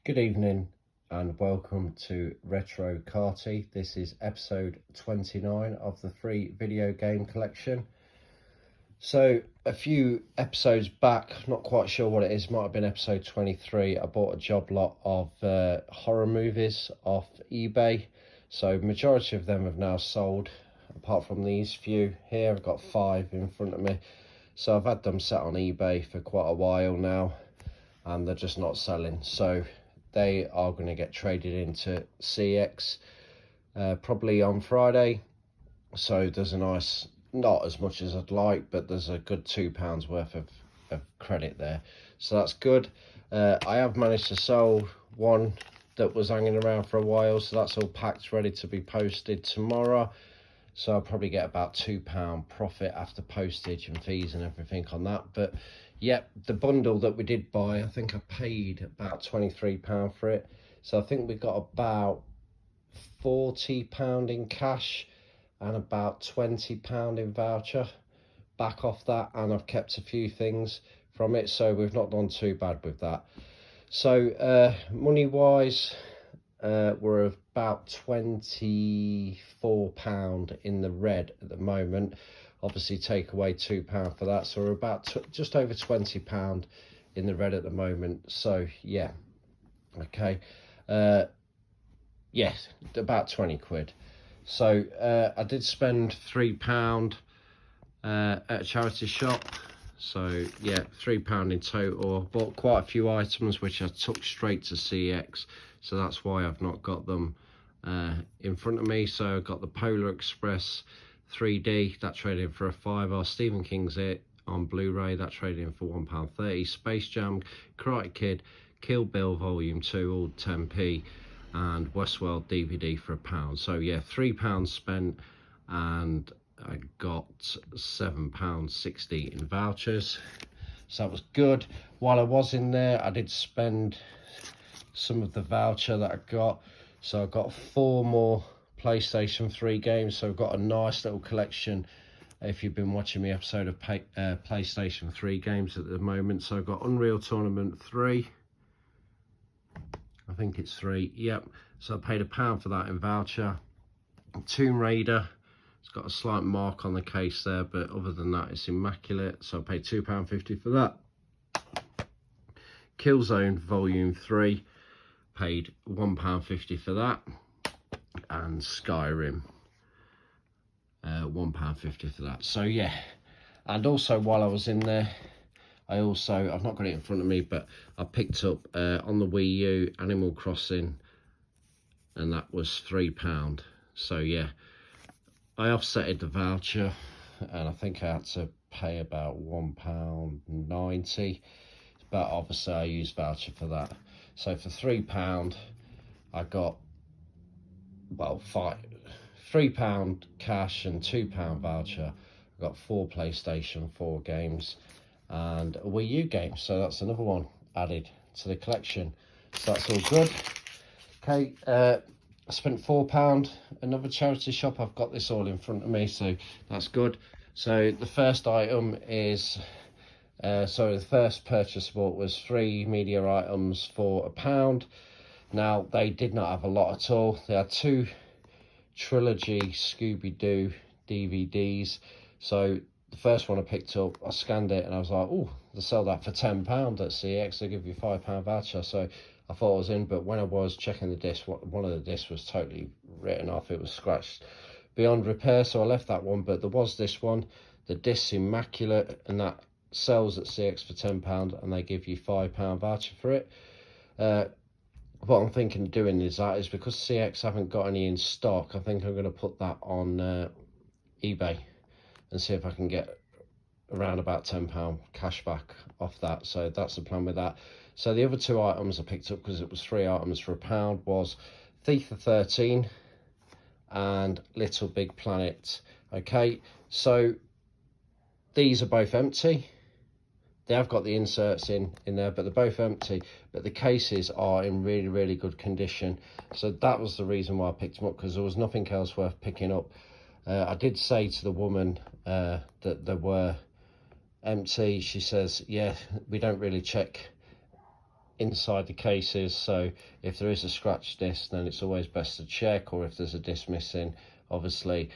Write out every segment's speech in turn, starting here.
Good evening and welcome to Retro Karty. This is episode 29 of the free video game collection. So a few episodes back, not quite sure what it is, might have been episode 23, I bought a job lot of horror movies off eBay. So majority of them have now sold, apart from these few here. I've got 5 in front of me. So I've had them set on eBay for quite a while now and they're just not selling. So they are going to get traded into CX probably on Friday. So there's a nice, not as much as I'd like, but there's a good £2 worth of credit there. So that's good. I have managed to sell one that was hanging around for a while. So that's all packed, ready to be posted tomorrow. So I'll probably get about £2 profit after postage and fees and everything on that. But yep, the bundle that we did buy, I think I paid about £23 for it. So I think we got about £40 in cash and about £20 in voucher back off that. And I've kept a few things from it. So we've not done too bad with that. So money wise, we're about £24 in the red at the moment. Obviously take away £2 for that, so we're about just over £20 in the red at the moment. So yeah, okay, yes, about 20 quid. So I did spend £3 at a charity shop. So yeah, £3 in total. Bought quite a few items which I took straight to CX, so that's why I've not got them in front of me. So I got the Polar Express 3D, that traded for a £5. Stephen King's It on Blu-ray, that traded in for £1.30. Space Jam, Karate Kid, Kill Bill Volume 2, all 10p, and Westworld DVD for £1. So yeah, £3 spent, and I got £7.60 in vouchers, so that was good. While I was in there, I did spend some of the voucher that I got, so I got 4 more PlayStation 3 games. So I've got a nice little collection if you've been watching me episode of PlayStation 3 games at the moment. So I've got Unreal Tournament 3, I think it's 3, yep. So I paid £1 for that in voucher. Tomb Raider, it's got a slight mark on the case there, but other than that it's immaculate, so I paid £2.50 for that. Killzone Volume 3, paid £1.50 for that. And Skyrim, £1.50 for that. So yeah, and also while I was in there, I've not got it in front of me, but I picked up on the Wii U Animal Crossing, and that was £3. So yeah, I offsetted the voucher, and I think I had to pay about £1.90, but obviously I used voucher for that. So for £3 I got, well, £3 cash and £2 voucher. I got 4 PlayStation 4 games and a Wii U game, so that's another one added to the collection, so that's all good. Okay, I spent £4, another charity shop. I've got this all in front of me, so that's good. So the first item is the first purchase I bought was 3 media items for £1. Now they did not have a lot at all. They had 2 trilogy Scooby-Doo DVDs. So the first one I picked up, I scanned it and I was like, oh, they sell that for £10 at CX, they give you £5 voucher. So I thought I was in, but when I was checking the disc, one of the discs was totally written off. It was scratched beyond repair, so I left that one. But there was this one, the disc's immaculate, and that sells at CX for £10, and they give you £5 voucher for it. What I'm thinking of doing is because CX haven't got any in stock, I think I'm going to put that on eBay and see if I can get around about £10 cash back off that. So that's the plan with that. So the other 2 items I picked up, because it was 3 items for £1, was Thief the 13 and Little Big Planet. Okay, so these are both empty. They have got the inserts in there, but they're both empty. But the cases are in really, really good condition. So that was the reason why I picked them up, because there was nothing else worth picking up. I did say to the woman that they were empty. She says, yeah, we don't really check inside the cases, so if there is a scratch disc, then it's always best to check, or if there's a disc missing. Obviously,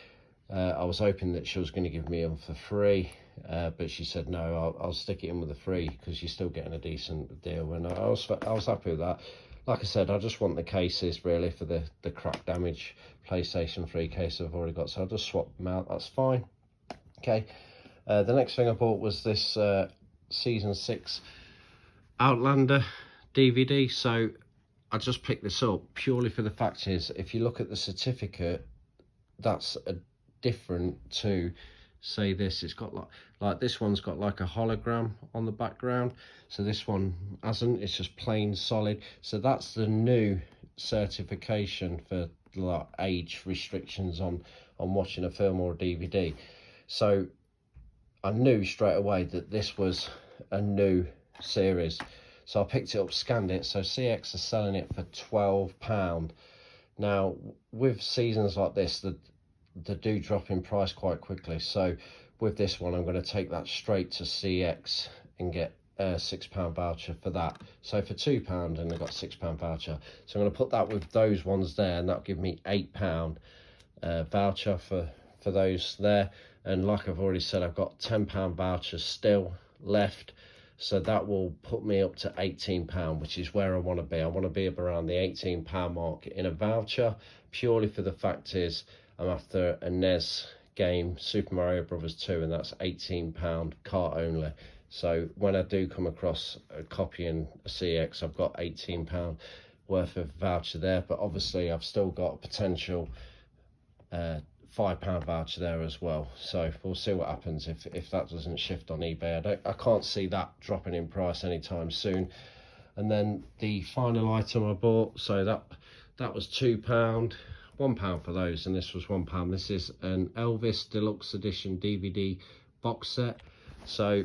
I was hoping that she was going to give me them for free, but she said no, I'll stick it in with the free, because you're still getting a decent deal, and I was happy with that. Like I said, I just want the cases really for the crack damage PlayStation 3 case I've already got, so I'll just swap them out, that's fine. Okay, the next thing I bought was this Season 6 Outlander DVD. So I just picked this up purely for the fact is, if you look at the certificate, that's different to say this. It's got like this one's got like a hologram on the background, so this one hasn't, it's just plain solid. So that's the new certification for like age restrictions on watching a film or a DVD. So I knew straight away that this was a new series, so I picked it up, scanned it. So CX are selling it for £12. Now with seasons like this, they do drop in price quite quickly, so with this one I'm going to take that straight to CX and get a £6 voucher for that. So for £2, and I got £6 voucher, so I'm going to put that with those ones there, and that'll give me £8 voucher for those there. And like I've already said, I've got £10 vouchers still left, so that will put me up to £18, which is where I want to be. I want to be up around the £18 mark in a voucher, purely for the fact is I'm after a NES game, Super Mario Brothers 2, and that's £18 cart only. So when I do come across a copy in a CX, I've got £18 worth of voucher there, but obviously I've still got a potential £5 voucher there as well. So we'll see what happens if that doesn't shift on eBay. I can't see that dropping in price anytime soon. And then the final item I bought, so that was £2, £1 for those, and this was £1. This is an Elvis Deluxe Edition DVD box set. So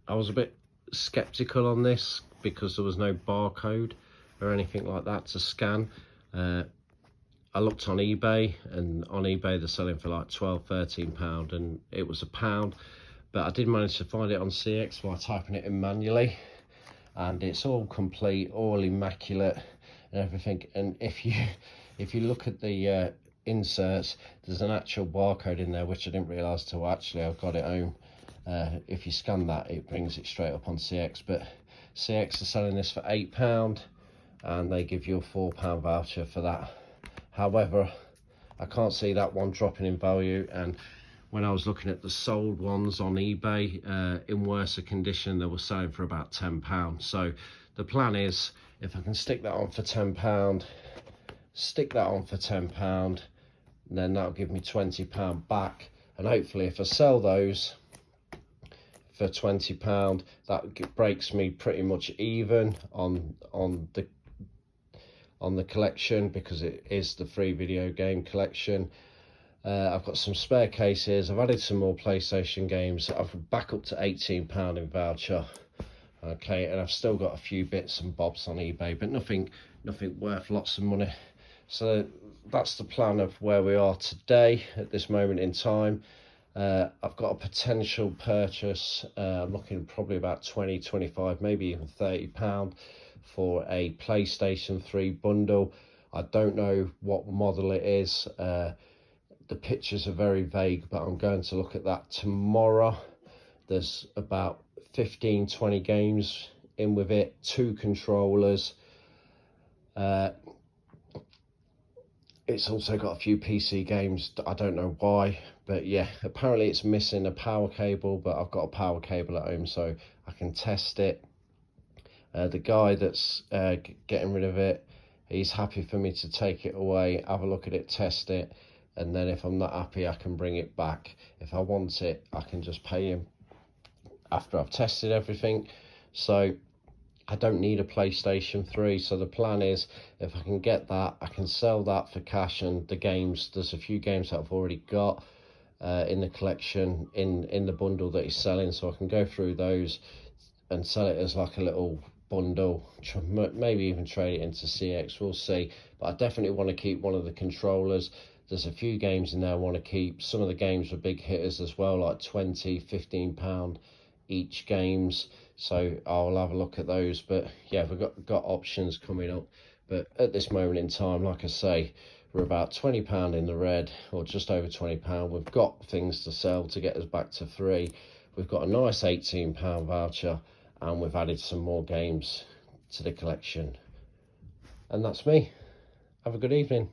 I was a bit skeptical on this because there was no barcode or anything like that to scan. I looked on eBay, and on eBay they're selling for like £12–13, and it was £1. But I did manage to find it on CX by typing it in manually, and it's all complete, all immaculate and everything. And if you look at the inserts, there's an actual barcode in there, which I didn't realise till actually I've got it home. If you scan that, it brings it straight up on CX. But CX are selling this for £8, and they give you a £4 voucher for that. However, I can't see that one dropping in value, and when I was looking at the sold ones on eBay, in worse condition, they were selling for about £10. So the plan is, if I can stick that on for £10, then that'll give me £20 back, and hopefully if I sell those for £20, that breaks me pretty much even on the collection, because it is the free video game collection. I've got some spare cases, I've added some more PlayStation games, I've back up to £18 in voucher. Okay, and I've still got a few bits and bobs on eBay, but nothing worth lots of money. So that's the plan of where we are today at this moment in time. I've got a potential purchase, I'm looking probably about 20, 25, maybe even £30 for a PlayStation 3 bundle. I don't know what model it is. The pictures are very vague, but I'm going to look at that tomorrow. There's about 15–20 games in with it, 2 controllers. It's also got a few PC games. I don't know why, but yeah, apparently it's missing a power cable, but I've got a power cable at home, so I can test it. The guy that's getting rid of it, he's happy for me to take it away, have a look at it, test it, and then if I'm not happy, I can bring it back. If I want it, I can just pay him after I've tested everything. So I don't need a PlayStation 3, so the plan is, if I can get that, I can sell that for cash, and the games, there's a few games that I've already got in the collection, in the bundle that he's selling, so I can go through those and sell it as like a little bundle, maybe even trade it into CX, we'll see. But I definitely want to keep one of the controllers. There's a few games in there I want to keep. Some of the games were big hitters as well, like £20–15 each games, so I'll have a look at those. But yeah, we've got options coming up, but at this moment in time, like I say, we're about £20 in the red, or just over £20. We've got things to sell to get us back to 3. We've got a nice £18 voucher, and we've added some more games to the collection. And that's me. Have a good evening.